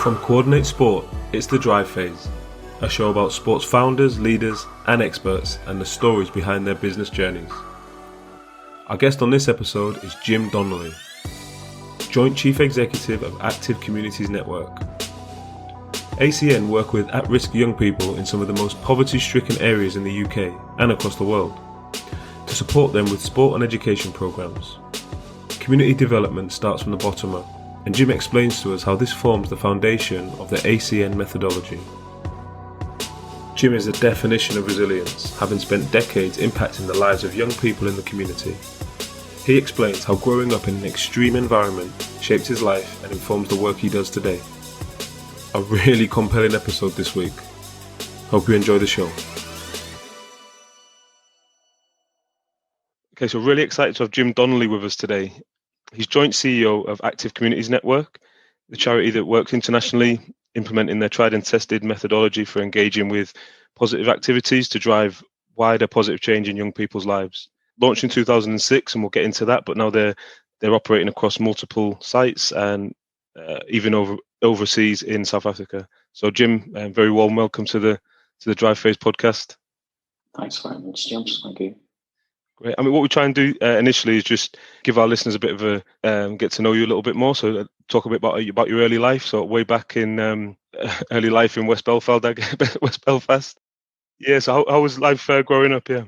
From Coordinate Sport, it's The Drive Phase, a show about sports founders, leaders and experts and the stories behind their business journeys. Our guest on this episode is Jim Donnelly, Joint Chief Executive of Active Communities Network. ACN work with at-risk young people in some of the most poverty-stricken areas in the UK and across the world to support them with sport and education programmes. Community development starts from the bottom up, and Jim explains to us how this forms the foundation of the ACN methodology. Jim is the definition of resilience, having spent decades impacting the lives of young people in the community. He explains how growing up in an extreme environment shaped his life and informs the work he does today. A really compelling episode this week. Hope you enjoy the show. Okay, so really excited to have Jim Donnelly with us today. He's joint CEO of Active Communities Network, the charity that works internationally, implementing their tried and tested methodology for engaging with positive activities to drive wider positive change in young people's lives. Launched in 2006, and we'll get into that, but now they're operating across multiple sites and even overseas in South Africa. So Jim, very warm welcome to the Drive Phase podcast. Thanks very much, James. Thank you. Great. I mean, what we try and do initially is just give our listeners a bit of a get to know you a little bit more. So talk a bit about your early life. So way back in early life in West Belfast. Yeah. So how was life growing up? Yeah.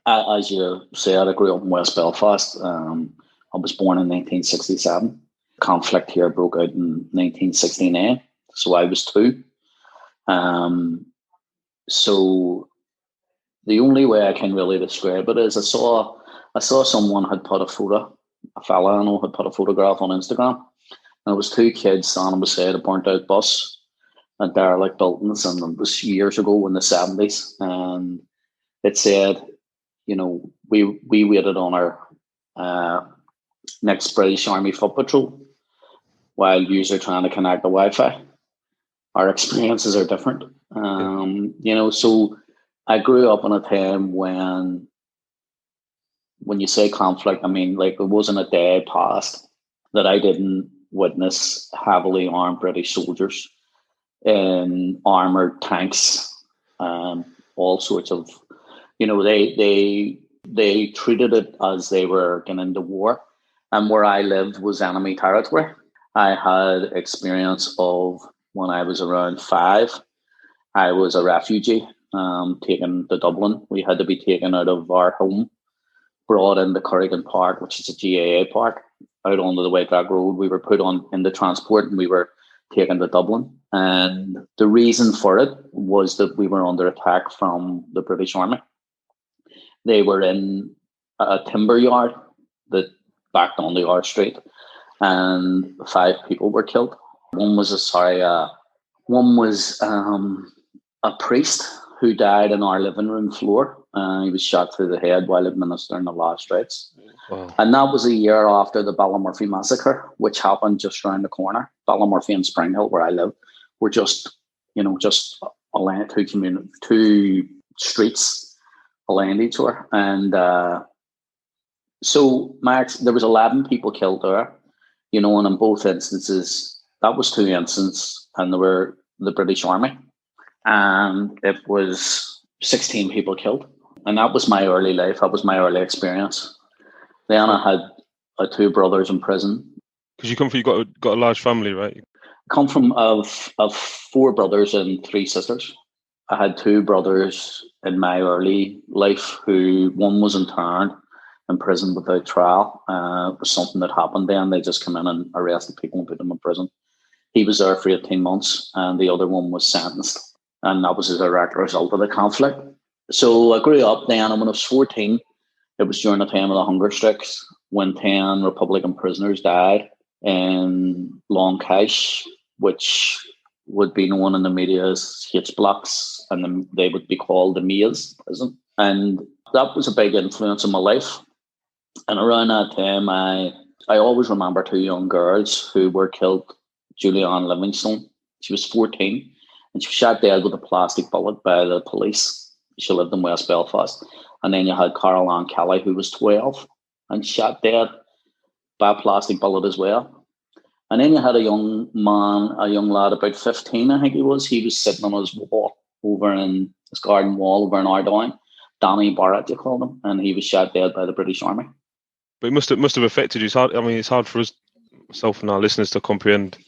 As you said, I grew up in West Belfast. I was born in 1967. Conflict here broke out in 1969. So I was 2. So the only way I can really describe it is I saw someone had put a fella I know had put a photograph on Instagram, and it was 2 kids standing beside a burnt out bus and derelict buildings, and it was years ago in the 70s, and it said, you know, we waited on our next British Army foot patrol while yous are trying to connect the Wi-Fi. Our experiences are different. You know, so I grew up in a time when you say conflict, I mean, like, there wasn't a day passed that I didn't witness heavily armed British soldiers in armored tanks, all sorts of, you know, they treated it as they were getting into war. And where I lived was enemy territory. I had experience of when I was around 5, I was a refugee. Taken to Dublin. We had to be taken out of our home, brought into Corrigan Park, which is a GAA park, out onto the Whitelock Road. We were put on in the transport and we were taken to Dublin. And the reason for it was that we were under attack from the British Army. They were in a timber yard that backed onto our street, and 5 people were killed. One was a priest who died on our living room floor. He was shot through the head while administering the last rites. Wow. And that was a year after the Ballymurphy massacre, which happened just around the corner. Ballymurphy and Springhill, where I live, were just aligned, 2 streets aligned each other. And so there was 11 people killed there, you know, and in both instances, that was 2 incidents, and they were the British Army. And it was 16 people killed. And that was my early life. That was my early experience. Then I had 2 brothers in prison. Because you got a large family, right? I come from of 4 brothers and 3 sisters. I had 2 brothers in my early life who, one was interned in prison without trial. It was something that happened then. They just came in and arrested people and put them in prison. He was there for 18 months, and the other one was sentenced. And that was a direct result of the conflict. So I grew up then, and when I was 14, it was during the time of the hunger strikes, when 10 Republican prisoners died in Long Cache, which would be known in the media as H blocks, and they would be called the Maze prison. And that was a big influence in my life. And around that time, I always remember 2 young girls who were killed. Julianne Livingstone, she was 14. And she was shot dead with a plastic bullet by the police. She lived in West Belfast. And then you had Carol Ann Kelly, who was 12, and shot dead by a plastic bullet as well. And then you had a young man, a young lad, about 15, I think he was. He was sitting on his wall over in his garden wall over in Ardoyne. Danny Barrett, you called him, and he was shot dead by the British Army. But it must have affected you. It's hard. I mean, it's hard for us, myself and our listeners, to comprehend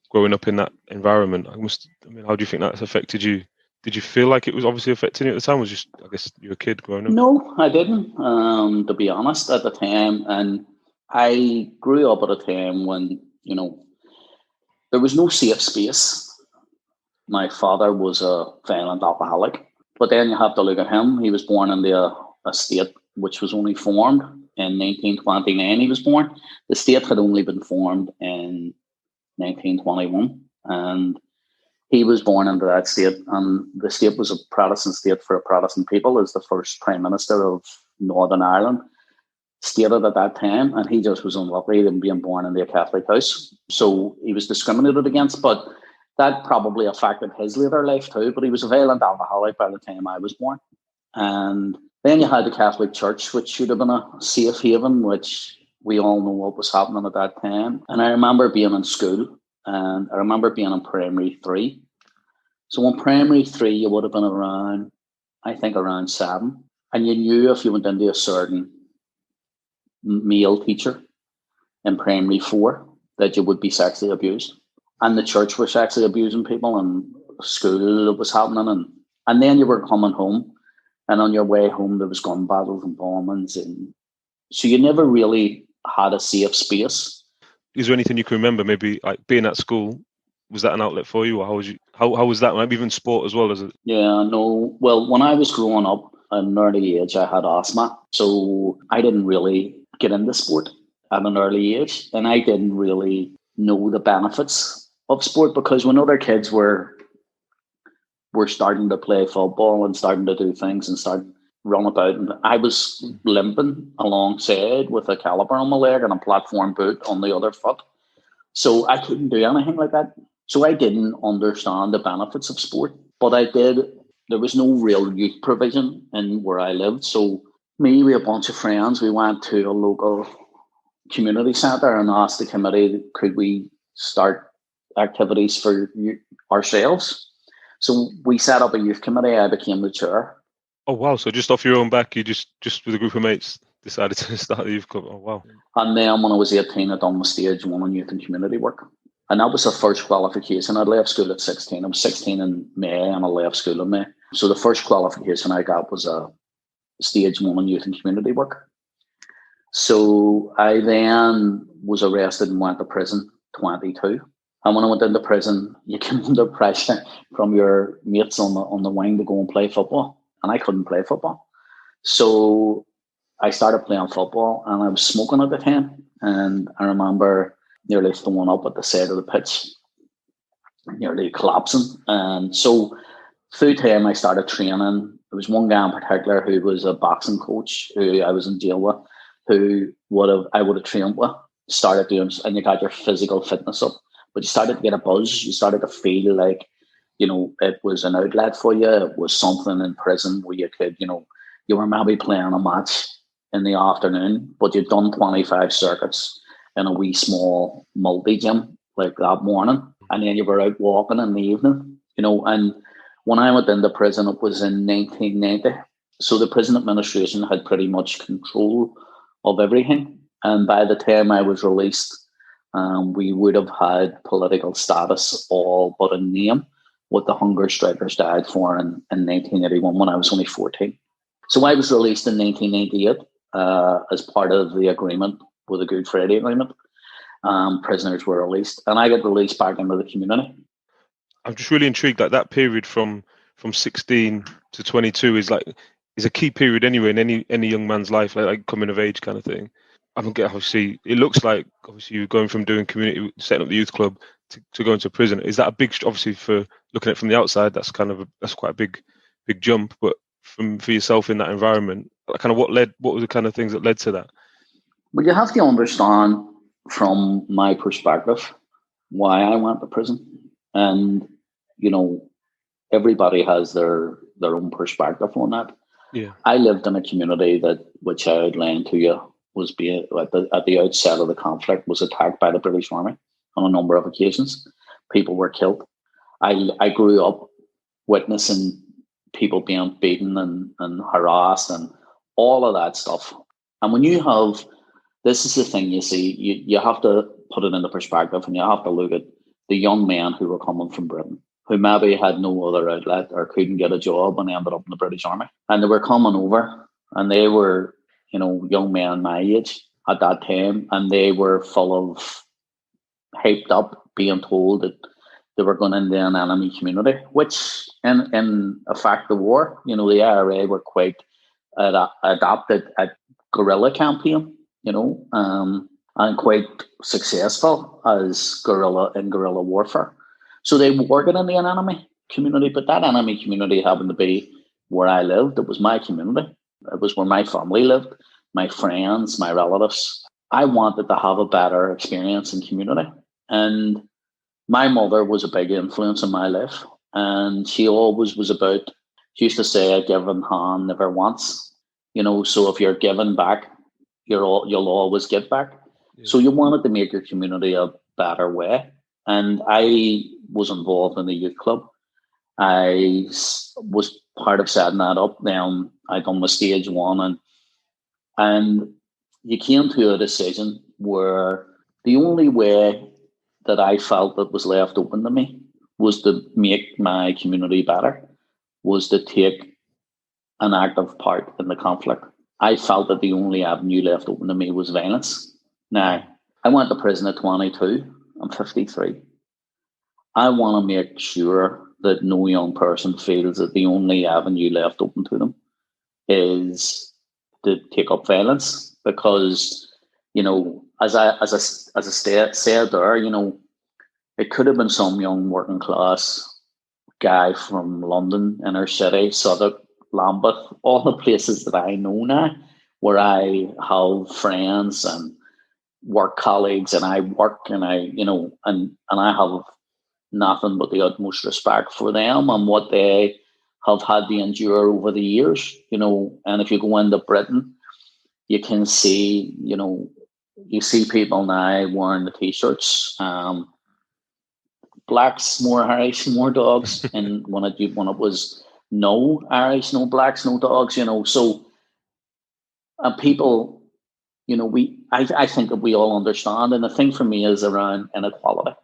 growing up in that environment. How do you think that's affected you? Did you feel like it was obviously affecting you at the time? I guess you were a kid growing up? No, I didn't, to be honest, at the time. And I grew up at a time when, there was no safe space. My father was a violent alcoholic. But then you have to look at him. He was born into a state which was only formed in 1929. He was born. The state had only been formed in 1921. And he was born into that state, and the state was a Protestant state for a Protestant people, as the first Prime Minister of Northern Ireland stated at that time, and he just was unlucky in being born into a Catholic house. So he was discriminated against, but that probably affected his later life too, but he was a violent alcoholic by the time I was born. And then you had the Catholic Church, which should have been a safe haven, which we all know what was happening at that time. And I remember being in school, and I remember being in primary 3. So in primary 3, you would have been around 7. And you knew if you went into a certain male teacher in primary 4 that you would be sexually abused. And the church were sexually abusing people, and school was happening. And then you were coming home, and on your way home, there was gun battles and bombings. And so you never really had a safe space. Is there anything you can remember, maybe like being at school? Was that an outlet for you, or how was that? Maybe even sport as well as it? Yeah, no. Well, when I was growing up at an early age, I had asthma, so I didn't really get into sport at an early age, and I didn't really know the benefits of sport, because when other kids were starting to play football and starting to do things and starting run about, and I was limping alongside with a caliper on my leg and a platform boot on the other foot, so I couldn't do anything like that. So I didn't understand the benefits of sport, but I did. There was no real youth provision in where I lived. So me, with a bunch of friends, we went to a local community centre and asked the committee, could we start activities for ourselves? So we set up a youth committee. I became the chair. Oh, wow. So just off your own back, you just with a group of mates decided to start the youth club. Oh, wow. And then when I was 18, I done my stage 1 in youth and community work. And that was the first qualification. I left school at 16. I was 16 in May, and I left school in May. So the first qualification I got was a stage 1 in youth and community work. So I then was arrested and went to prison, 22. And when I went into prison, you came under pressure from your mates on the wing to go and play football. And I couldn't play football. So I started playing football, and I was smoking at the time. And I remember nearly throwing up at the side of the pitch, nearly collapsing. And so through time, I started training. There was one guy in particular who was a boxing coach who I was in jail with, who I would have trained with, started doing, and you got your physical fitness up. But you started to get a buzz. You started to feel like, it was an outlet for you. It was something in prison where you could, you were maybe playing a match in the afternoon, but you'd done 25 circuits in a wee small multi-gym like that morning. And then you were out walking in the evening, and when I went into prison, it was in 1990. So the prison administration had pretty much control of everything. And by the time I was released, we would have had political status all but a name, what the hunger strikers died for in 1981 when I was only 14. So I was released in 1998 as part of the agreement with the Good Friday Agreement. Prisoners were released, and I got released back into the community. I'm just really intrigued. Like that period from 16 to 22 is a key period anyway in any young man's life, like coming of age kind of thing. I don't get obviously. It looks like obviously you're going from doing community, setting up the youth club to going to prison. Is that a big, obviously for looking at it from the outside, that's quite a big jump. But for yourself in that environment, kind of what were the kind of things that led to that? Well, you have to understand from my perspective why I went to prison, and everybody has their own perspective on that. Yeah, I lived in a community which I outlined to you was at the outset of the conflict was attacked by the British Army. on a number of occasions. People were killed. I grew up witnessing people being beaten and harassed and all of that stuff. And when you have, this is the thing you see, you have to put it into perspective, and you have to look at the young men who were coming from Britain, who maybe had no other outlet or couldn't get a job and ended up in the British Army. And they were coming over, and they were, young men my age at that time, and they were full of hyped up, being told that they were going into an enemy community, which in fact the war, the IRA were quite adapted at guerrilla campaign, and quite successful as guerrilla warfare. So they were going into an enemy community, but that enemy community happened to be where I lived. It was my community. It was where my family lived, my friends, my relatives. I wanted to have a better experience in community. And my mother was a big influence in my life. And she always was about, she used to say, a given hand never once. So if you're giving back, you'll always give back. Yeah. So you wanted to make your community a better way. And I was involved in the youth club. I was part of setting that up. Then I done my stage one, and you came to a decision where the only way that I felt that was left open to me was to make my community better, was to take an active part in the conflict. I felt that the only avenue left open to me was violence. Now, I went to prison at 22. I'm 53. I want to make sure that no young person feels that the only avenue left open to them is to take up violence, because, as I said there, it could have been some young working class guy from London, inner city, Southwark, Lambeth, all the places that I know now, where I have friends and work colleagues, and I work, and and I have nothing but the utmost respect for them and what they have had to endure over the years, and if you go into Britain, you can see, you see people now wearing the t-shirts, blacks, more Irish, more dogs, and when it was no Irish, no blacks, no dogs, so people, I think that we all understand, and the thing for me is around inequality.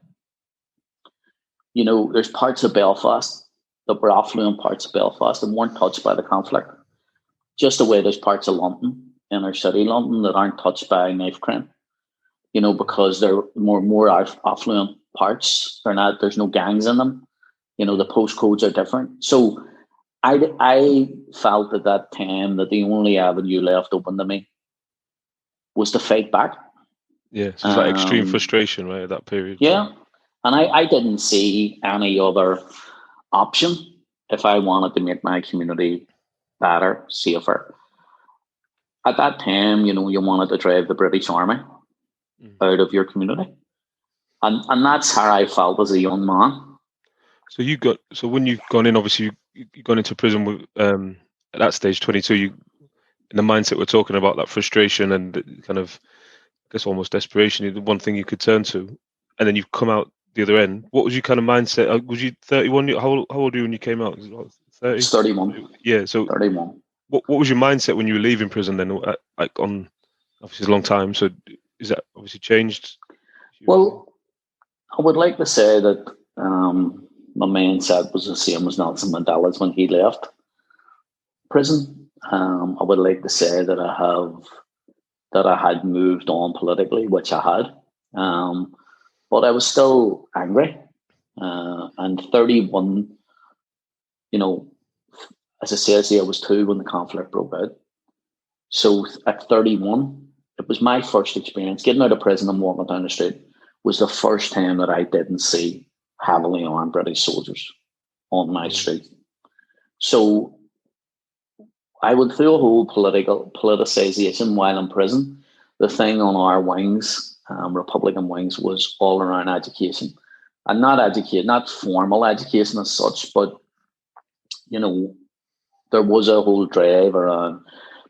There's parts of Belfast that were affluent parts of Belfast and weren't touched by the conflict. Just the way there's parts of London, inner city London, that aren't touched by knife crime, because they're more affluent parts. They're not, there's no gangs in them. The postcodes are different. So I felt at that time that the only avenue left open to me was to fight back. Yeah, so it's like extreme frustration, right, at that period. Yeah. And I didn't see any other option if I wanted to make my community better, safer. At that time, you wanted to drive the British Army out of your community. And that's how I felt as a young man. So when you've gone in, obviously you've gone into prison with, at that stage, 22, you, in the mindset we're talking about, that frustration and kind of, I guess, almost desperation, the one thing you could turn to, and then you've come out the other end. What was your kind of mindset? Was you 31? How old were you when you came out? 30? It's 31. Yeah, so 31. What was your mindset when you were leaving prison then? Like, on, obviously, a long time. So is that obviously changed? Well, I would like to say that my mindset was the same as Nelson Mandela's when he left prison. I would like to say that I had moved on politically, which I had. But I was still angry. And 31, as I said, I was 2 when the conflict broke out. So at 31, it was my first experience. Getting out of prison and walking down the street was the first time that I didn't see heavily armed British soldiers on my street. So I went through a whole politicization while in prison. The thing on our wings, Republican wings, was all around education. And not formal education as such, but, there was a whole drive around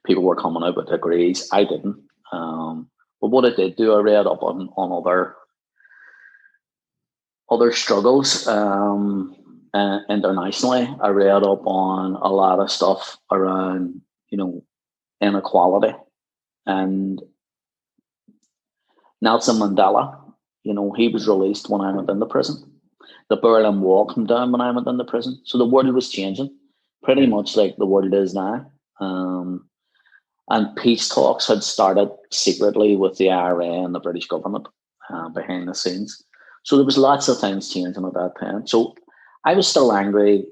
people were coming out with degrees. I didn't. But what I did do, I read up on other other struggles internationally. I read up on a lot of stuff around, inequality. And Nelson Mandela, he was released when I went into prison. The Berlin Wall came down when I went into prison. So the world was changing pretty much like the world is now. And peace talks had started secretly with the IRA and the British government behind the scenes. So there was lots of things changing at that time. So I was still angry,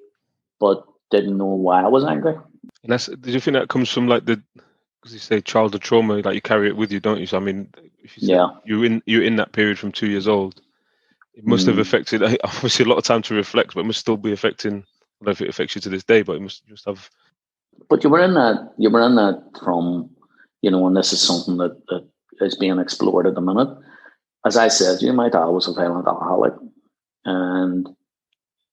but didn't know why I was angry. And did you think that comes from like because you say childhood trauma, like you carry it with you, don't you? So I mean, if you said you're in that period from 2 years old, it must have affected. Obviously, a lot of time to reflect, but it must still be affecting. I don't know if it affects you to this day, but it must just have. But you were in that. You were in that from, and this is something that is being explored at the minute. As I said, my dad was a violent alcoholic, and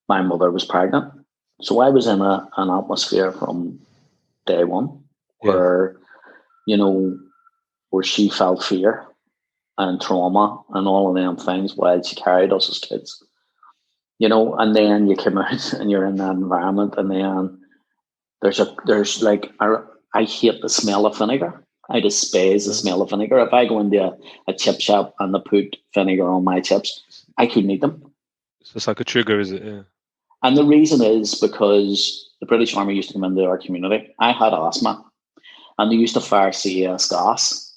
my mother was pregnant. So I was in an atmosphere from day one where, where she felt fear and trauma and all of them things while she carried us as kids. And then you come out and you're in that environment, and then I hate the smell of vinegar. I despise the smell of vinegar. If I go into a chip shop and they put vinegar on my chips, I couldn't eat them. So it's like a trigger, is it? Yeah. And the reason is because the British Army used to come into our community. I had asthma, and they used to fire CS gas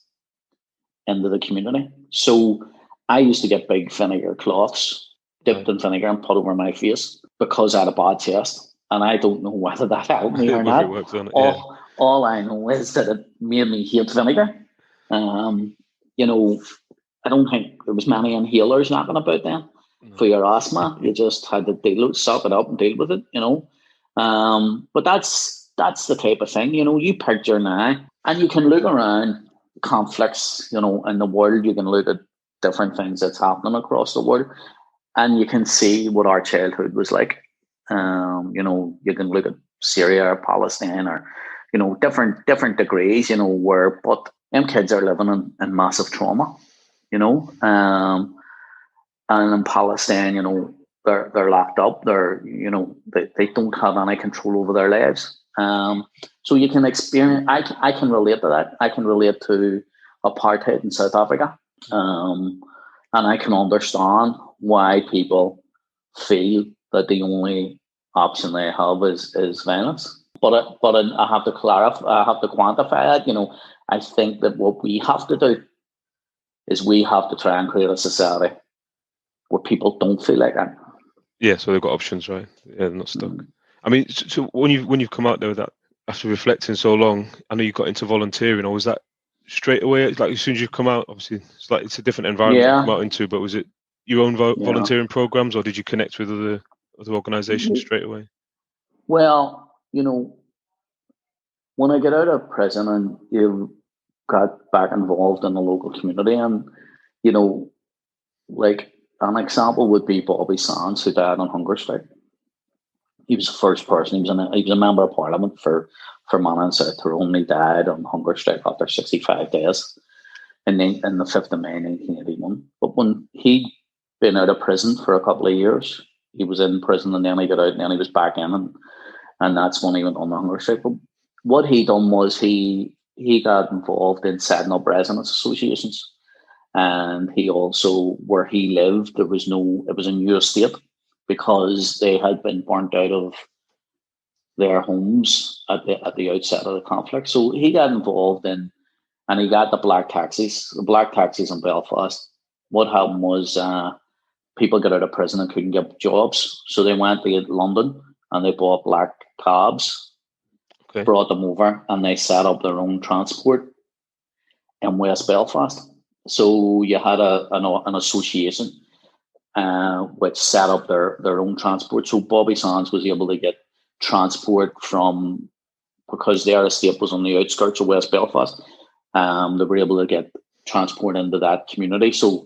into the community. So I used to get big vinegar cloths dipped in vinegar and put over my face because I had a bad chest. And I don't know whether that helped me or not. All I know is that it made me hate vinegar. I don't think there was many inhalers knocking about then for your asthma. You just had to suck it up and deal with it, But that's the type of thing, you picture now, and you can look around conflicts, in the world. You can look at different things that's happening across the world, and you can see what our childhood was like. You can look at Syria or Palestine or, different degrees, but them kids are living in massive trauma, and in Palestine, they're locked up. They're, they don't have any control over their lives. So you can experience, I can relate to that. I can relate to apartheid in South Africa. And I can understand why people feel that the only option they have is violence. But I have to clarify, I have to quantify it. I think that what we have to do is we have to try and create a society where people don't feel like that. Yeah, so they've got options, right? Yeah, they're not stuck. I mean, so when you've come out there with that, after reflecting so long, I know you got into volunteering, or was that straight away? Like as soon as you come out, obviously it's a different environment you come out into, but was it your own volunteering programs, or did you connect with other organizations straight away? Well, when I get out of prison and you got back involved in the local community, and like an example would be Bobby Sands, who died on hunger strike. He was the first person. He was a member of Parliament for Mana and South Tyrone. He died on hunger strike after 65 days in the 5th of May 1981. But when he'd been out of prison for a couple of years, he was in prison and then he got out and then he was back in, and that's when he went on the hunger strike. But what he done was he got involved in setting up residents associations. And he also, where he lived, it was a new estate because they had been burnt out of their homes at the outset of the conflict. So he got involved in, and he got the black taxis in Belfast. What happened was people got out of prison and couldn't get jobs. So they went to London and they bought black cabs, brought them over, and they set up their own transport in West Belfast. So you had an association which set up their own transport. So Bobby Sands was able to get transport because their estate was on the outskirts of West Belfast. They were able to get transport into that community. So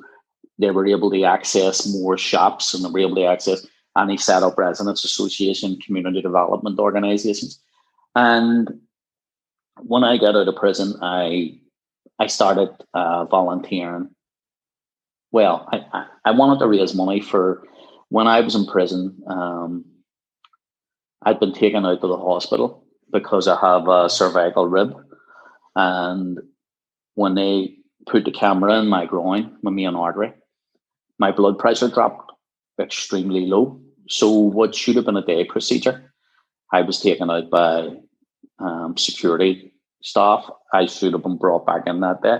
they were able to access more shops, and they were able to access, and he set up residents association, community development organizations. And when I got out of prison, I started volunteering. Well, I wanted to raise money for when I was in prison, I'd been taken out to the hospital because I have a cervical rib. And when they put the camera in my groin, my main artery, my blood pressure dropped extremely low. So what should have been a day procedure, I was taken out by security staff. I should have been brought back in that day.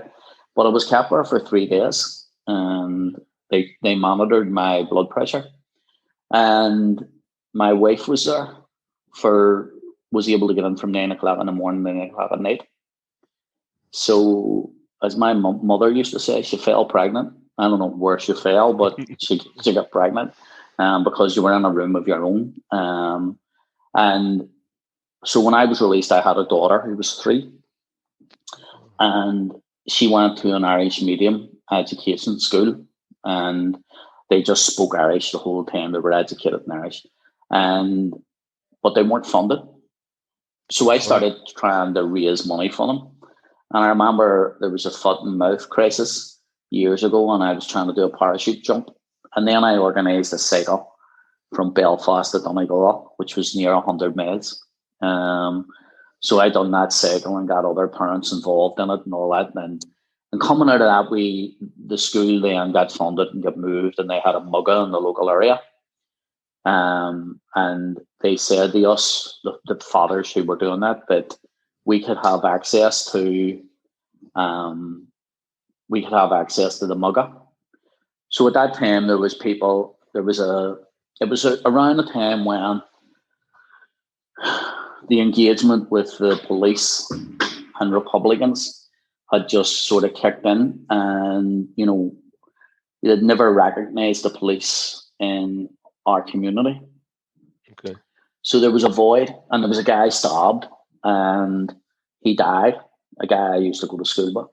But I was kept there for 3 days, and they monitored my blood pressure. And my wife was there was able to get in from 9 o'clock in the morning to 9 o'clock at night. So, as my mother used to say, she fell pregnant. I don't know where she fell, but she got pregnant because you were in a room of your own. And so when I was released, I had a daughter who was 3. And she went to an Irish medium education school. And they just spoke Irish the whole time. They were educated in Irish. But they weren't funded. So I started trying to raise money for them. And I remember there was a foot and mouth crisis years ago, and I was trying to do a parachute jump. And then I organised a cycle from Belfast to Donegal, which was near 100 miles. So I done that cycle and got other parents involved in it and all that. And coming out of that, the school then got funded and got moved, and they had a mugga in the local area. And they said to us, the fathers who were doing that we could have access to the mugga. So at that time, it was around the time when the engagement with the police and Republicans had just sort of kicked in, and they'd never recognized the police in our community. Okay. So there was a void, and there was a guy stabbed, and he died. A guy I used to go to school with.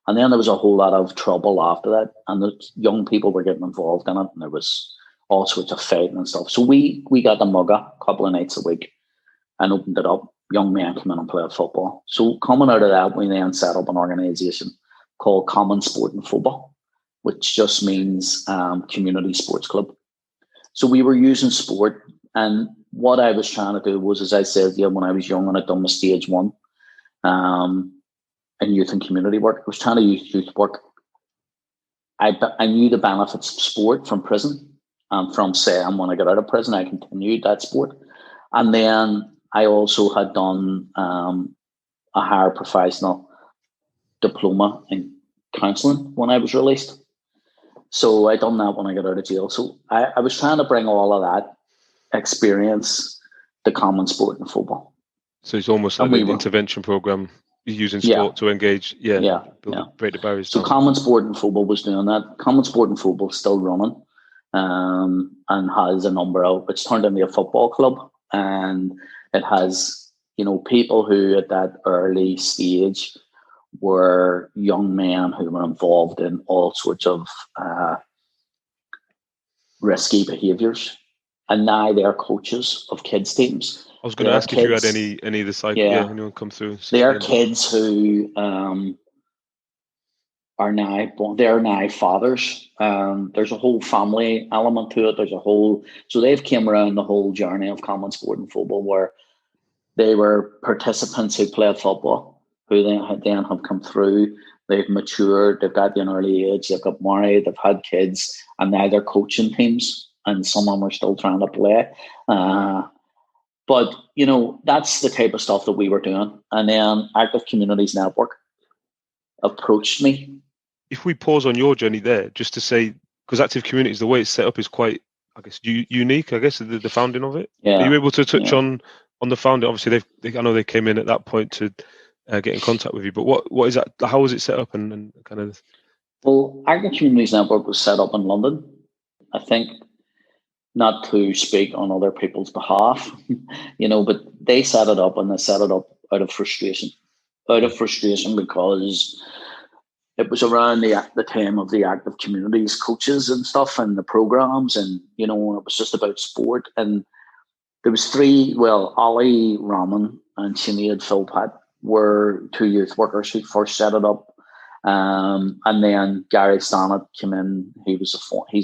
And then there was a whole lot of trouble after that, and the young people were getting involved in it, and there was all sorts of fighting and stuff. So we got the mugga a couple of nights a week and opened it up. Young men come in and play football. So coming out of that, we then set up an organisation called Common Sport and Football, which just means community sports club. So we were using sport, and what I was trying to do was, as I said, when I was young and I'd done my stage 1 in youth and community work, I was trying to use youth work. I knew the benefits of sport from prison, and from when I got out of prison, I continued that sport. And then I also had done a higher professional diploma in counselling when I was released. So I done that when I got out of jail. So I was trying to bring all of that experience to common sport and football. So it's almost like an intervention program. You're using sport to engage, break the barriers down. So Common Sport and Football was doing that. Common Sport and Football is still running, and has a number of. It's turned into a football club, and it has people who at that early stage were young men who were involved in all sorts of risky behaviours, and now they're coaches of kids teams. I was going to ask if you had any of the side, anyone come through. They are kids who are now fathers. There's a whole family element to it. So they've came around the whole journey of Common Sport and Football, where they were participants who played football, who then have come through. They've matured. They've got to an early age. They've got married. They've had kids, and now they're coaching teams. And some of them are still trying to play. But, that's the type of stuff that we were doing. And then Active Communities Network approached me. If we pause on your journey there, just to say, because Active Communities, the way it's set up is quite, I guess, unique, I guess, the founding of it. Yeah. Are you able to touch on the founding? Obviously, I know they came in at that point to get in contact with you, but what is that? How was it set up and kind of? Well, Active Communities Network was set up in London. I think, not to speak on other people's behalf, but they set it up, and they set it up out of frustration. Because it was around the time of the Active Communities coaches and stuff, and the programs, and it was just about sport. And there was 3. Well, Ollie Rahman and Sinead Philpott were 2 youth workers who first set it up, and then Gary Stannett came in. He's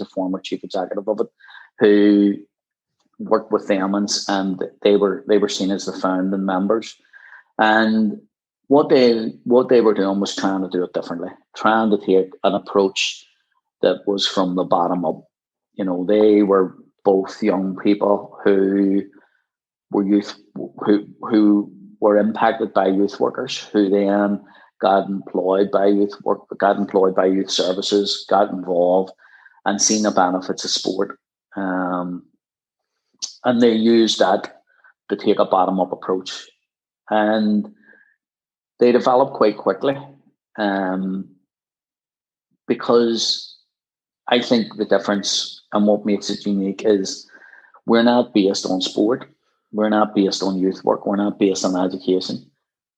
a former chief executive of it. who worked with them, and they were seen as the founding members. And what they were doing was trying to do it differently, trying to take an approach that was from the bottom up. They were both young people who were who were impacted by youth workers, who then got employed by youth services, got involved, and seen the benefits of sport. And they used that to take a bottom up approach, and they developed quite quickly, because I think the difference and what makes it unique is we're not based on sport. We're not based on youth work. We're not based on education.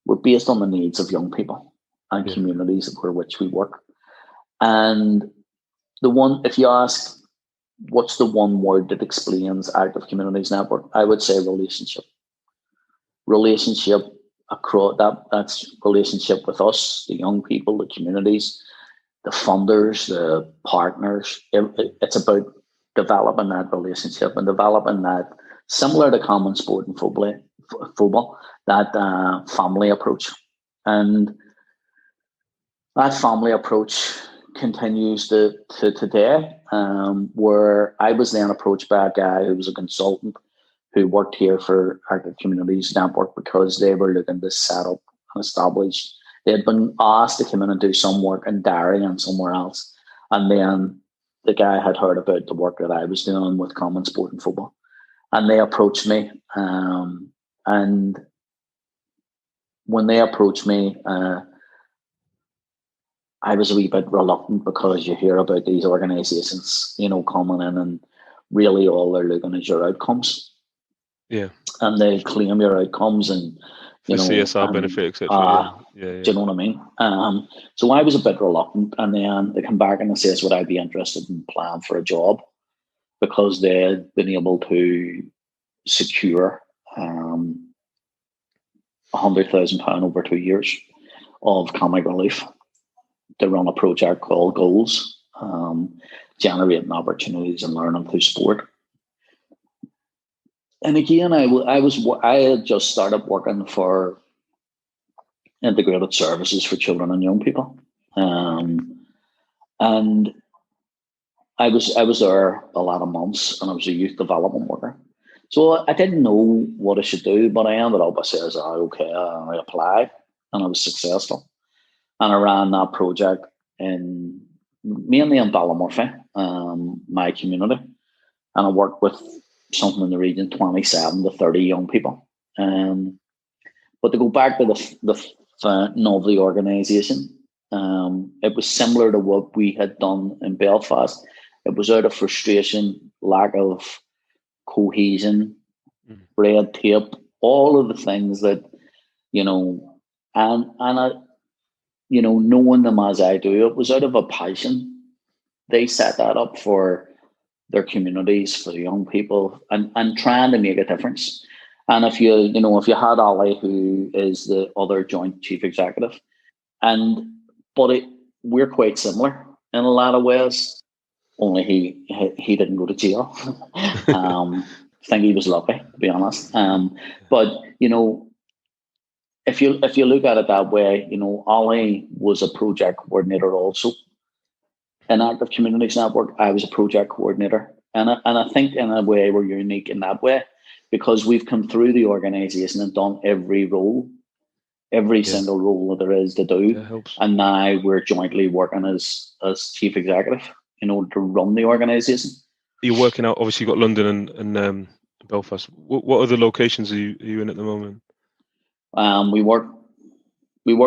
We're based on the needs of young people and communities for which we work. And if you ask, what's the one word that explains Active Communities Network, I would say relationship. Relationship across that's relationship with us, the young people, the communities, the funders, the partners. It's about developing that relationship and developing that, similar to common sport and football, that family approach. And that family approach continues to today, where I was then approached by a guy who was a consultant who worked here for Active Communities Network because they were looking to set up and establish. They had been asked to come in and do some work in Derry and somewhere else. And then the guy had heard about the work that I was doing with common sport and football. And they approached me. And when they approached me, I was a wee bit reluctant, because you hear about these organisations, coming in, and really all they're looking at your outcomes. Yeah. And they claim your outcomes and the CSR benefit, etc. Do you know what I mean? So I was a bit reluctant, and then they come back and they says, would I be interested in applying for a job, because they had been able to secure £100,000 over 2 years of comic relief to run a project called Goals, generating opportunities and learning through sport. And again, I had just started working for integrated services for children and young people, and I was there a lot of months, and I was a youth development worker. So I didn't know what I should do, but I ended up, I says, okay, I applied, and I was successful. And I ran that project mainly in Ballymurphy, my community, and I worked with something in the region 27 to 30 young people. But to go back to the founding of the organisation, it was similar to what we had done in Belfast. It was out of frustration, lack of cohesion, red tape, all of the things that, knowing them as I do, it was out of a passion. They set that up for their communities, for the young people, and trying to make a difference. And if you had Ali, who is the other joint chief executive, we're quite similar in a lot of ways. Only he didn't go to jail. I think he was lucky, to be honest. But if you look at it that way, Ali was a project coordinator also. In Active Communities Network, I was a project coordinator. And I think in a way we're unique in that way, because we've come through the organisation and done every role, single role that there is to do. And now we're jointly working as chief executive, to run the organisation. You're working out, obviously you've got London and Belfast. What other locations are you in at the moment? We work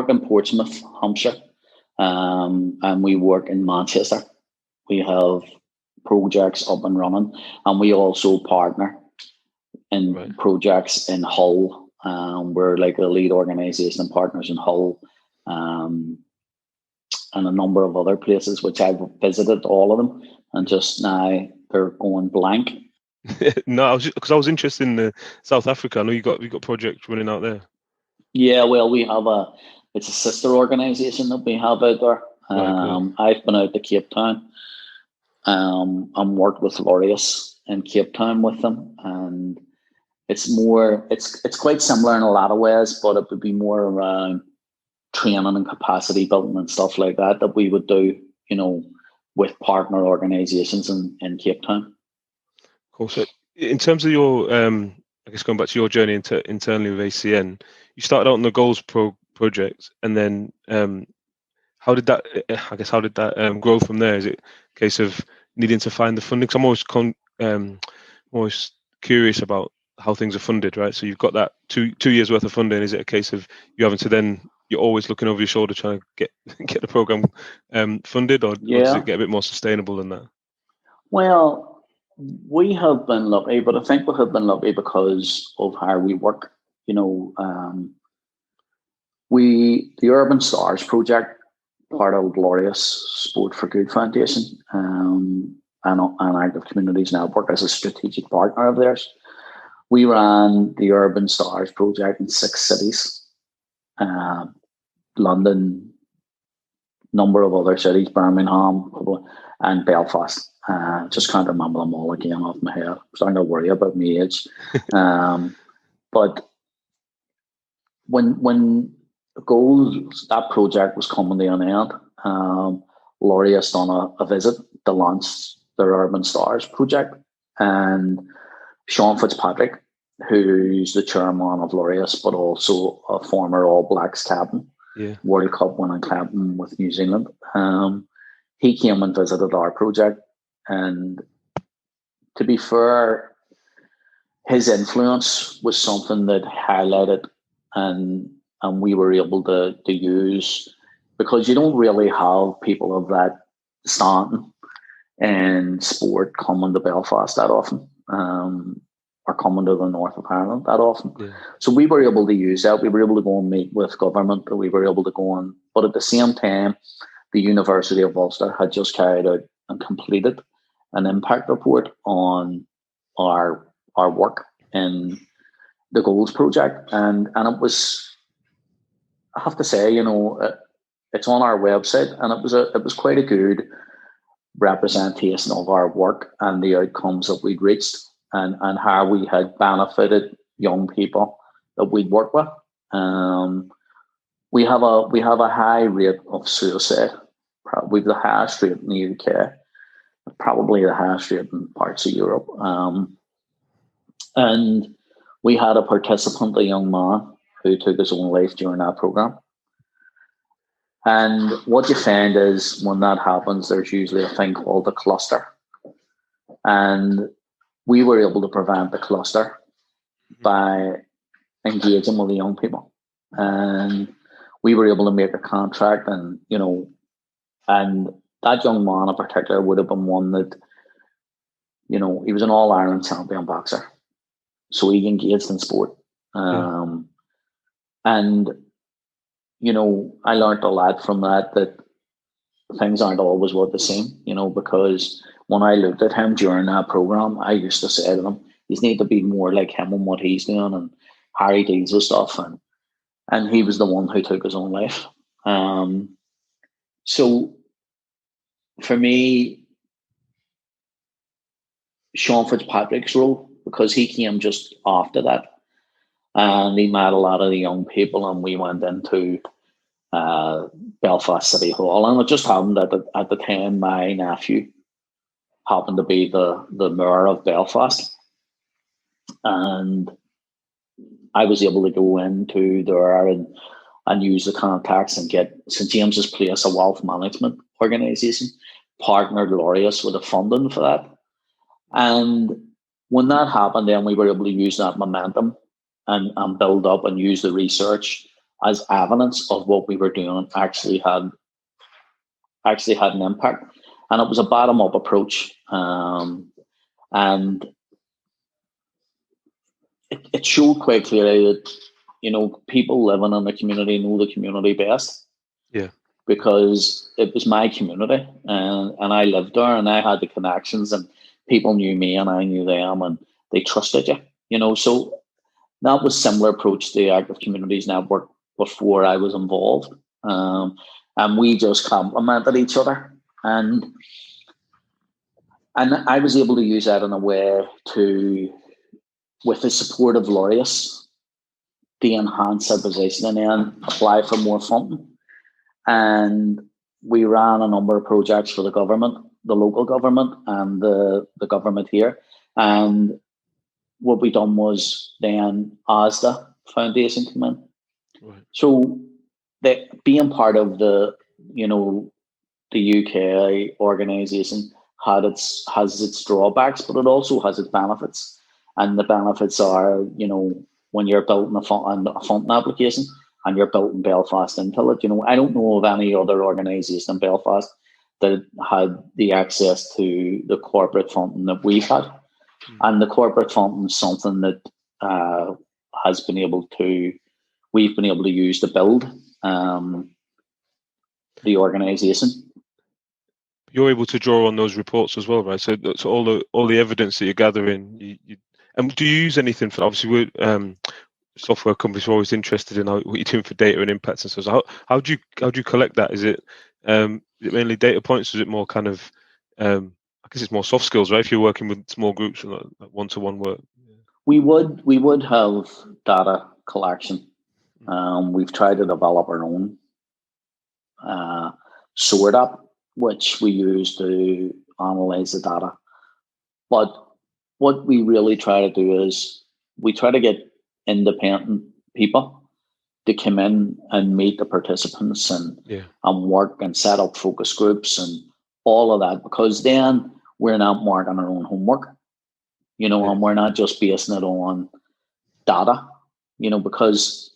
in Portsmouth, Hampshire, and we work in Manchester. We have projects up and running, and we also partner in projects in Hull. We're like a lead organisation and partners in Hull, and a number of other places, which I've visited all of them, and just now they're going blank. No, because I was interested in South Africa. I know you got projects running out there. Yeah, well, we have it's a sister organisation that we have out there. I've been out to Cape Town, and worked with Laureus in Cape Town with them, and it's quite similar in a lot of ways, but it would be more around training and capacity building and stuff like that we would do, with partner organisations in Cape Town. Cool. So in terms of your, I guess going back to your journey internally with ACN, you started out on the goals project, and then how did that grow from there? Is it a case of needing to find the funding? 'Cause I'm always curious about how things are funded, right? So you've got that two years worth of funding. Is it a case of you having to then, you're always looking over your shoulder trying to get the program funded, or does it get a bit more sustainable than that? Well, we have been lucky, but I think we have been lucky because of how we work. The Urban Stars project, part of Glorious Sport for Good Foundation, and Active Communities Network as a strategic partner of theirs. We ran the Urban Stars project in 6 cities, London, number of other cities, Birmingham, and Belfast. Just can't remember them all again off my head. I'm starting to worry about my age. But when that project was coming to an end, Laurea's done a visit to launch their Urban Stars project, and Sean Fitzpatrick, who's the chairman of Laureus, but also a former All Blacks captain, World Cup winning captain with New Zealand, he came and visited our project. And to be fair, his influence was something that highlighted and we were able to use, because you don't really have people of that standing in sport coming to Belfast that often, or coming to the north of Ireland that often. Yeah. So we were able to use that. We were able to go and meet with government. We were able to go on, but at the same time, the University of Ulster had just carried out and completed an impact report on our work in the Goals project, and it was, I have to say, it's on our website, and it was quite a good representation of our work and the outcomes that we'd reached, and how we had benefited young people that we'd work with. We have a high rate of suicide. We've the highest rate in the UK, probably the highest rate in parts of Europe. And we had a participant, a young man, who took his own life during that program. And what you find is when that happens, there's usually a thing called a cluster. And we were able to prevent the cluster by engaging with the young people. And we were able to make a contract, and, and that young man in particular would have been one that, he was an All-Ireland champion boxer. So he engaged in sport. And, I learned a lot from that things aren't always what they seem, because when I looked at him during that program, I used to say to him, you need to be more like him and what he's doing and how he deals with stuff. And he was the one who took his own life. So for me, Sean Fitzpatrick's role, because he came just after that, and he met a lot of the young people, and we went into Belfast City Hall, and it just happened that at the time my nephew happened to be the mayor of Belfast, and I was able to go into there and use the contacts and get St James's Place, a wealth management organisation, partnered Laureus with the funding for that. And when that happened, then we were able to use that momentum and build up and use the research as evidence of what we were doing actually had an impact. And it was a bottom-up approach. And it showed quite clearly that, people living in the community know the community best. Yeah. Because it was my community, and I lived there, and I had the connections, and people knew me and I knew them, and they trusted you. So that was similar approach to the Active Communities Network before I was involved. And we just complemented each other. And And I was able to use that in a way to, with the support of laureates, to enhance our position and then apply for more funding. And we ran a number of projects for the government, the local government and the government here. And what we done was then ASDA Foundation came in. Right. So being part of the, the UK organisation has its drawbacks, but it also has its benefits. And the benefits are, when you're building a funding application and you're built in Belfast into it, I don't know of any other organisation in Belfast that had the access to the corporate funding that we've had. And the corporate funding is something that we've been able to use to build the organisation. You're able to draw on those reports as well, right? So all the evidence that you're gathering, and do you use anything for? Obviously, we're software companies are always interested in what you're doing for data and impacts and so. So how do you collect that? Is it mainly data points? Or is it more kind of I guess it's more soft skills, right? If you're working with small groups, like one-to-one work. We would have data collection. We've tried to develop our own sort app, which we use to analyze the data. But what we really try to do is we try to get independent people to come in and meet the participants and work and set up focus groups and all of that, because then we're not marking our own homework, and we're not just basing it on data, because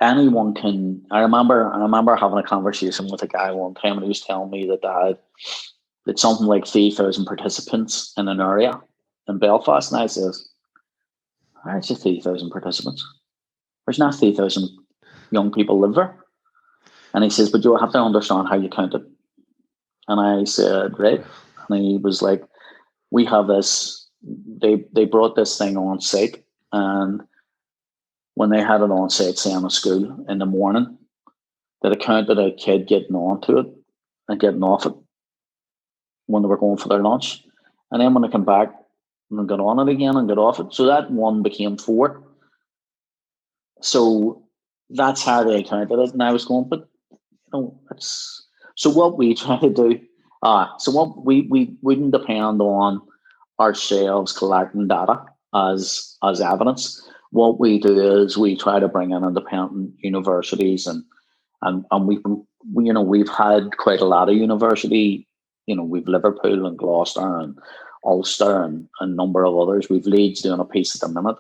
anyone can. I remember having a conversation with a guy one time, and he was telling me that it's something like 3,000 participants in an area in Belfast, and I says, "It's just 3,000 participants. There's not 3,000 young people live there." And he says, "But you have to understand how you count it." And I said, "Right." And he was like, "We have this. They brought this thing on site, and when they had it on site, say in a school in the morning, that it counted a kid getting onto it and getting off it when they were going for their lunch. And then when they come back and got on it again and got off it, so that one became 4. So that's how they counted it." And I was going, "But it's so what we try to do. So what we wouldn't depend on ourselves collecting data as evidence. What we do is we try to bring in independent universities and we've had quite a lot of university. We've Liverpool and Gloucester and Ulster and a number of others. We've Leeds doing a piece at the minute.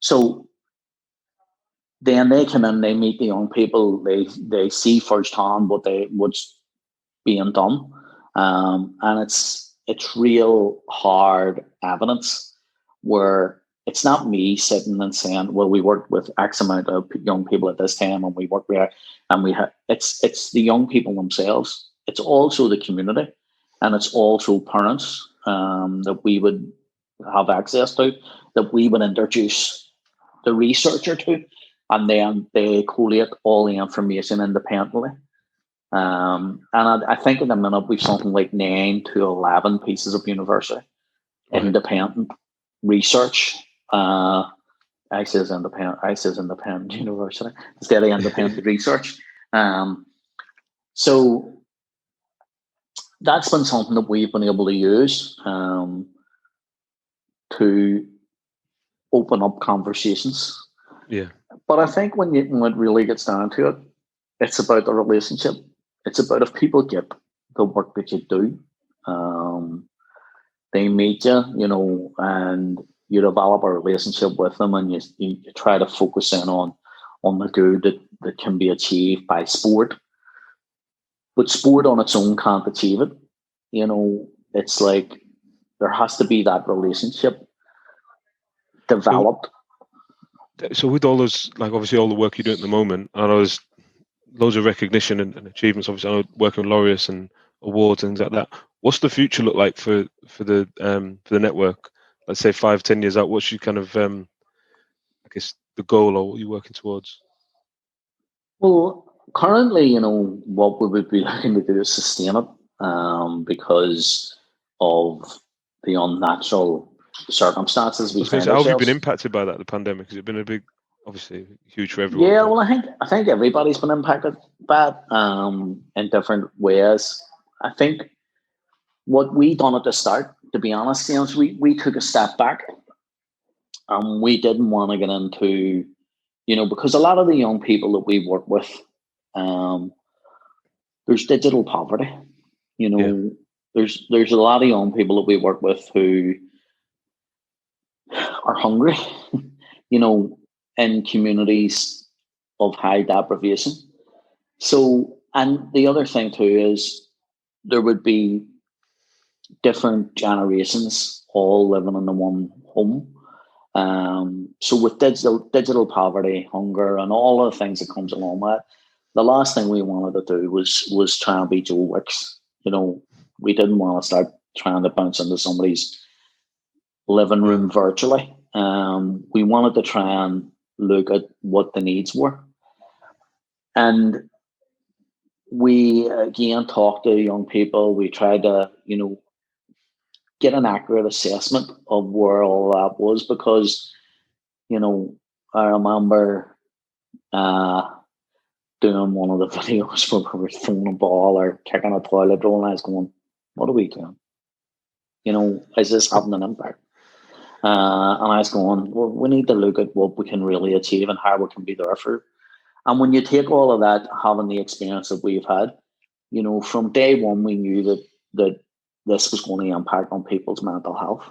So then they come in, they meet the young people, they see firsthand what's being done, and it's real hard evidence where it's not me sitting and saying, "Well, we worked with X amount of young people at this time, and we worked there, and we have." It's the young people themselves. It's also the community, and it's also parents that we would have access to, that we would introduce the researcher to, and then they collate all the information independently. And I think at the minute we've something like 9 to 11 pieces of university independent research. I says independent university instead of independent research. So that's been something that we've been able to use to open up conversations. Yeah. But I think when it really gets down to it, it's about the relationship. It's about if people get the work that you do, they meet you, and you develop a relationship with them, and you try to focus in on the good that can be achieved by sport. But sport on its own can't achieve it. It's like there has to be that relationship developed. So with all those, like obviously all the work you do at the moment, I know there's loads of recognition and achievements. Obviously, I know working with laureates and awards and things like that. What's the future look like for the network? Let's say 5-10 years out. What's your kind of I guess the goal or what you're working towards? Well, currently, what we would be looking to do is sustain it, because of the unnatural circumstances I we was going to find say, how have you been ourselves. impacted by that, the pandemic? Has it been a big, obviously huge for everyone, Yeah, but well, I think everybody's been impacted by it, in different ways. I think what we done at the start, to be honest, James, we took a step back, and we didn't want to get into, because a lot of the young people that we work with, um, there's digital poverty. You yeah, know, there's a lot of young people that we work with who are hungry, you know, in communities of high deprivation. So, and the other thing too is there would be different generations all living in the one home. So with digital poverty, hunger, and all of the things that comes along with it, the last thing we wanted to do was try and be Joe Wicks. We didn't want to start trying to bounce into somebody's living room virtually. We wanted to try and look at what the needs were, and we again talked to young people. We tried to, get an accurate assessment of where all that was, because, I remember doing one of the videos where we were throwing a ball or kicking a toilet roll, and I was going, "What are we doing? Is this having an impact?" And I was going, "Well, we need to look at what we can really achieve and how we can be there for." And when you take all of that, having the experience that we've had, from day one, we knew that this was going to impact on people's mental health.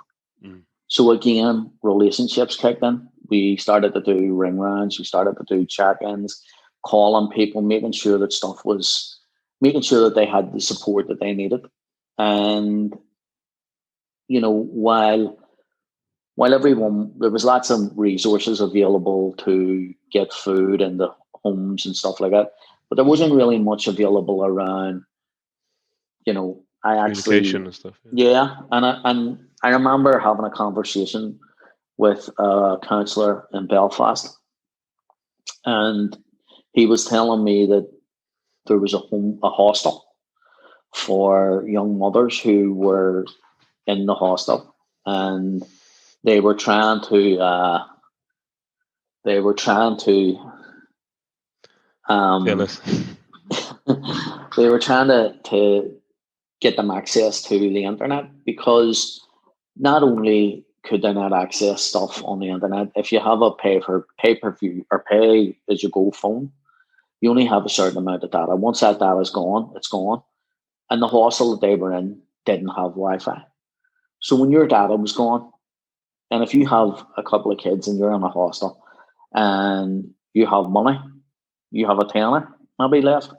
So again, relationships kicked in. We started to do ring rounds. We started to do check-ins, calling people, making sure that making sure that they had the support that they needed. And, while everyone, there was lots of resources available to get food in the homes and stuff like that, but there wasn't really much available around, I actually, communication and stuff. yeah. And I remember having a conversation with a counsellor in Belfast, and he was telling me that there was a hostel for young mothers who were in the hostel, and they were trying to Jealous. they were trying to get them access to the internet, because not only could they not access stuff on the internet, if you have a pay-per-view or pay as you go phone, you only have a certain amount of data. Once that data is gone, it's gone. And the hostel that they were in didn't have Wi-Fi. So when your data was gone, and if you have a couple of kids and you're in a hostel and you have money, you have a tenner maybe left,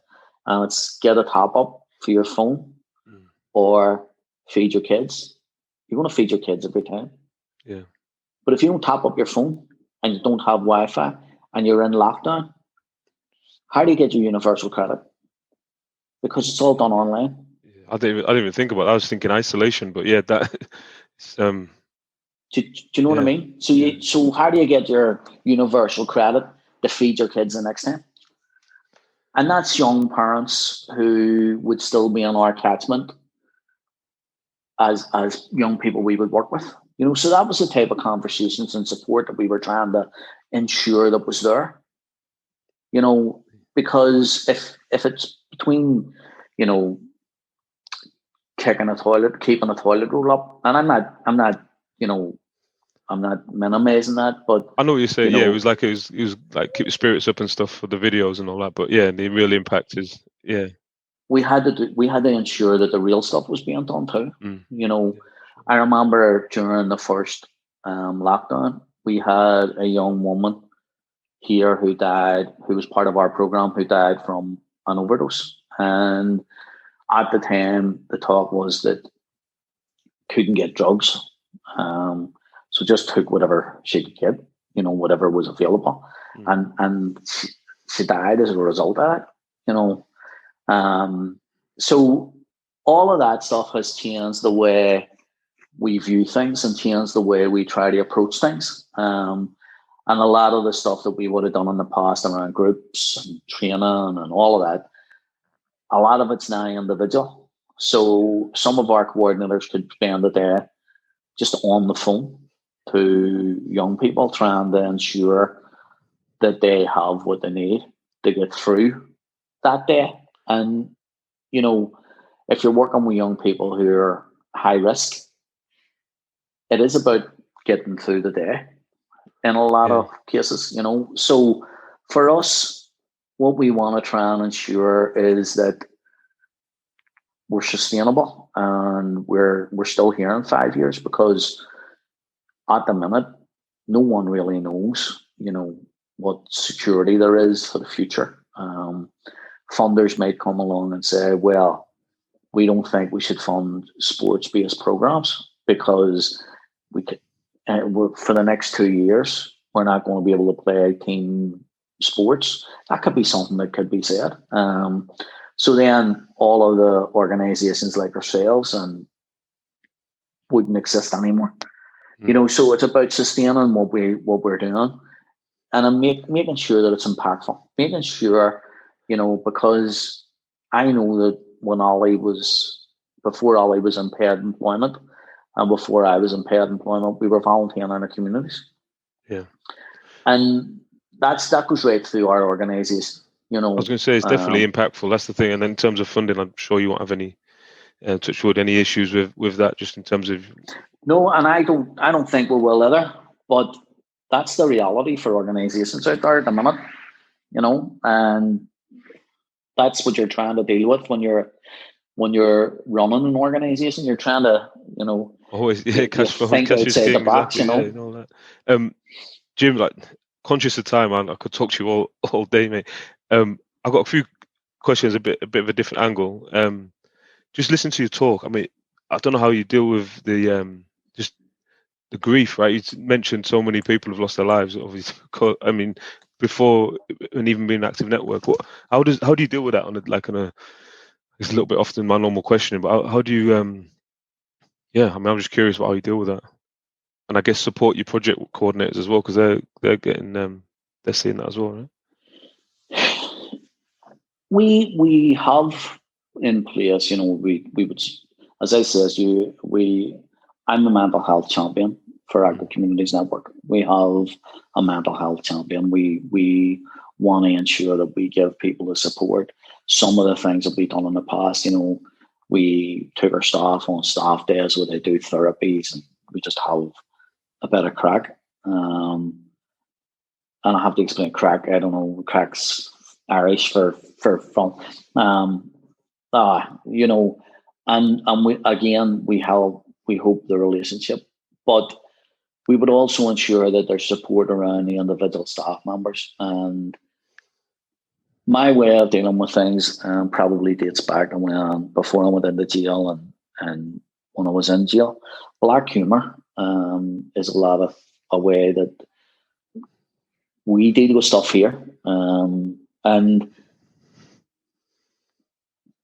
and it's get a top up for your phone or feed your kids. You're going to feed your kids every time. Yeah. But if you don't top up your phone and you don't have Wi-Fi and you're in lockdown, how do you get your universal credit? Because it's all done online. I didn't even think about that. I was thinking isolation, but yeah, that. Do you know what I mean? So how do you get your universal credit to feed your kids the next time? And that's young parents who would still be on our catchment as young people we would work with. So that was the type of conversations and support that we were trying to ensure that was there. Because if it's between, keeping a toilet roll up, and I'm not minimizing that, but I know what you're saying. Yeah, it was like keep the spirits up and stuff for the videos and all that. But yeah, the real impact is we had to ensure that the real stuff was being done too. I remember during the first lockdown, we had a young woman here who was part of our program, who died from an overdose. And at the time, the talk was that couldn't get drugs. So just took whatever she could get, whatever was available. And she died as a result of that, So all of that stuff has changed the way we view things and changed the way we try to approach things. And a lot of the stuff that we would have done in the past around groups and training and all of that, a lot of it's now individual. So some of our coordinators could spend the day just on the phone to young people, trying to ensure that they have what they need to get through that day. And, you know, if you're working with young people who are high risk, it is about getting through the day in a lot Yeah. of cases, So for us, what we want to try and ensure is that we're sustainable and we're still here in 5 years, because at the minute, no one really knows, what security there is for the future. Funders might come along and say, well, we don't think we should fund sports-based programs because we could, for the next 2 years, we're not going to be able to play team sports. That could be something that could be said. So then all of the organizations like ourselves and wouldn't exist anymore. So it's about sustaining what we're doing, and I'm making sure that it's impactful, making sure, because I know that before Ollie was in paid employment and before I was in paid employment, we were volunteering in our communities. Yeah. And that goes right through our organisation. I was going to say it's definitely impactful. That's the thing. And then in terms of funding, I'm sure you won't have any touch wood, any issues with that, just in terms of. No, and I don't think we will either. But that's the reality for organisations out there at the minute, and that's what you're trying to deal with when you're running an organisation. You're trying to, always cash flow, think cash is outside king, the box, exactly, and all that. Jim, like, conscious of time, man, I could talk to you all day, mate. I've got a few questions, a bit of a different angle. Just listen to your talk. I mean, I don't know how you deal with the just the grief, right? You mentioned so many people have lost their lives, obviously. I mean, before and even being an active network. How do you deal with that on it's a little bit often my normal question, but how do you yeah, I mean, I'm just curious about how you deal with that, and I guess support your project coordinators as well, because they're getting they're seeing that as well, right? We have in place, we would, as I says, I'm the mental health champion for Active Communities Network. We have a mental health champion. We want to ensure that we give people the support. Some of the things that we've done in the past, we took our staff on staff days where they do therapies, and we just have a bit of crack. And I have to explain crack. I don't know, crack's Irish for fun. And we hope the relationship, but we would also ensure that there's support around the individual staff members. And my way of dealing with things probably dates back to when before I went into jail and when I was in jail. Black humor is a way that we deal with stuff here,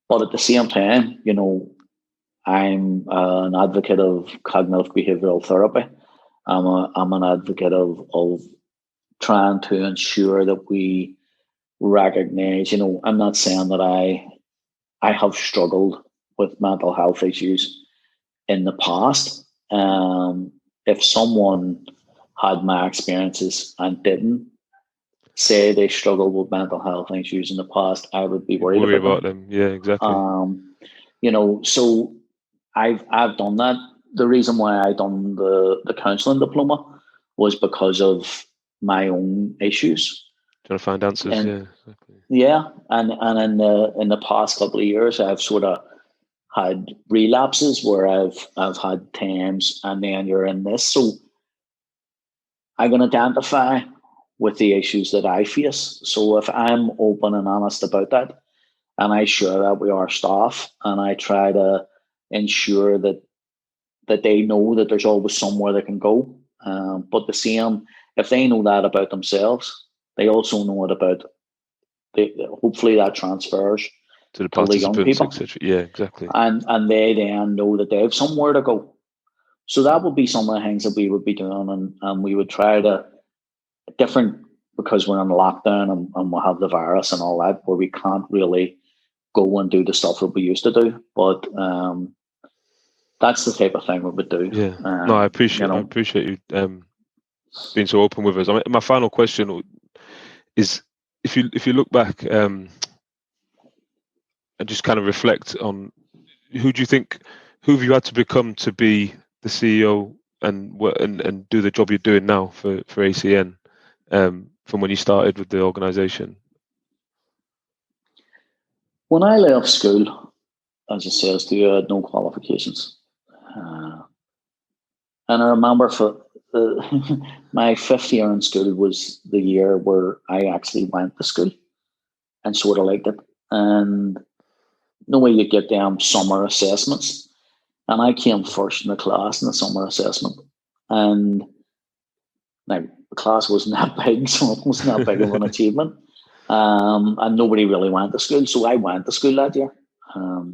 but at the same time, I'm an advocate of cognitive behavioral therapy. I'm an advocate of trying to ensure that we recognize. I'm not saying that I have struggled with mental health issues in the past. If someone had my experiences and didn't say they struggled with mental health issues in the past, I would be worried about them. Yeah, exactly. So I've done that. The reason why I done the counselling diploma was because of my own issues. Trying to find answers, and, exactly. Yeah, and in the past couple of years, I've sort of had relapses where I've had times, and then you're in this. So I can identify with the issues that I face. So if I'm open and honest about that, and I share that with our staff, and I try to ensure that they know that there's always somewhere they can go. But the same, if they know that about themselves, they also know it about. Hopefully, that transfers to the young people, etc. Yeah, exactly. And they then know that they have somewhere to go. So that would be some of the things that we would be doing, and we would try to different, because we're in lockdown and we'll have the virus and all that, where we can't really go and do the stuff that we used to do. But that's the type of thing we would do. Yeah. No, I appreciate you being so open with us. I mean, my final question is, if you look back and just kind of reflect on who have you had to become to be the CEO and do the job you're doing now for ACN from when you started with the organisation? When I left school, as I said to you, I had no qualifications. And I remember for my fifth year in school was the year where I actually went to school and sort of liked it. And no way you get them summer assessments. And I came first in the class in the summer assessment. And now the class wasn't that big, so it wasn't that big of an achievement. And nobody really went to school. So I went to school that year.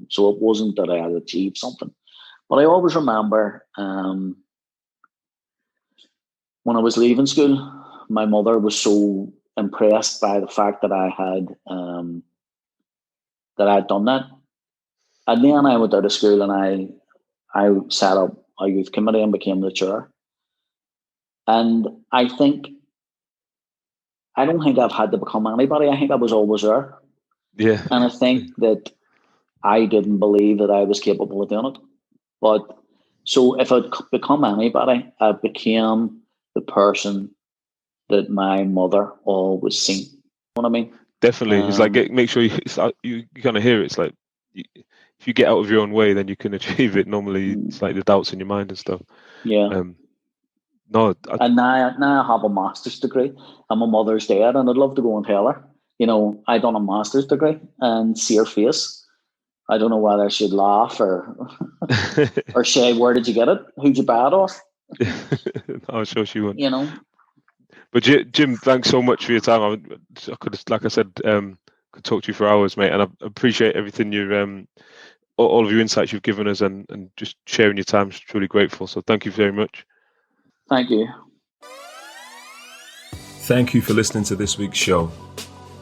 So it wasn't that I had achieved something. But I always remember when I was leaving school, my mother was so impressed by the fact that I had done that. And then I went out of school and I set up a youth committee and became the chair. And I don't think I've had to become anybody. I think I was always there. Yeah. And I think that I didn't believe that I was capable of doing it. But so if I'd become anybody, I became the person that my mother always seen. You know what I mean? Definitely. It's like, make sure you kind of hear it. It's like, if you get out of your own way, then you can achieve it. Normally, it's like the doubts in your mind and stuff. Yeah. And now I have a master's degree. And my mother's dead, and I'd love to go and tell her, I done a master's degree, and see her face. I don't know whether I should laugh or say, "Where did you get it? Who'd you buy it off?" I'm sure she would. But Jim, thanks so much for your time. I could, like I said, could talk to you for hours, mate, and I appreciate everything all of your insights you've given us, and just sharing your time. Is truly grateful. So thank you very much. Thank you. Thank you for listening to this week's show.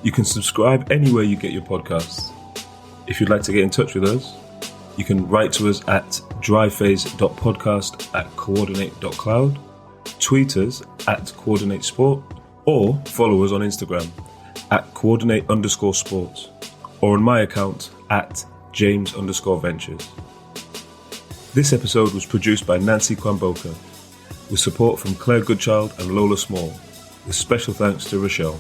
You can subscribe anywhere you get your podcasts. If you'd like to get in touch with us, you can write to us at dryphase.podcast@coordinate.cloud, tweet us at coordinatesport, or follow us on Instagram at coordinate_sports, or on my account at James_Ventures. This episode was produced by Nancy Kwamboka, with support from Claire Goodchild and Lola Small, with special thanks to Rochelle.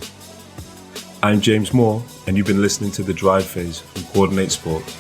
I'm James Moore, and you've been listening to The Drive Phase from Coordinate Sports.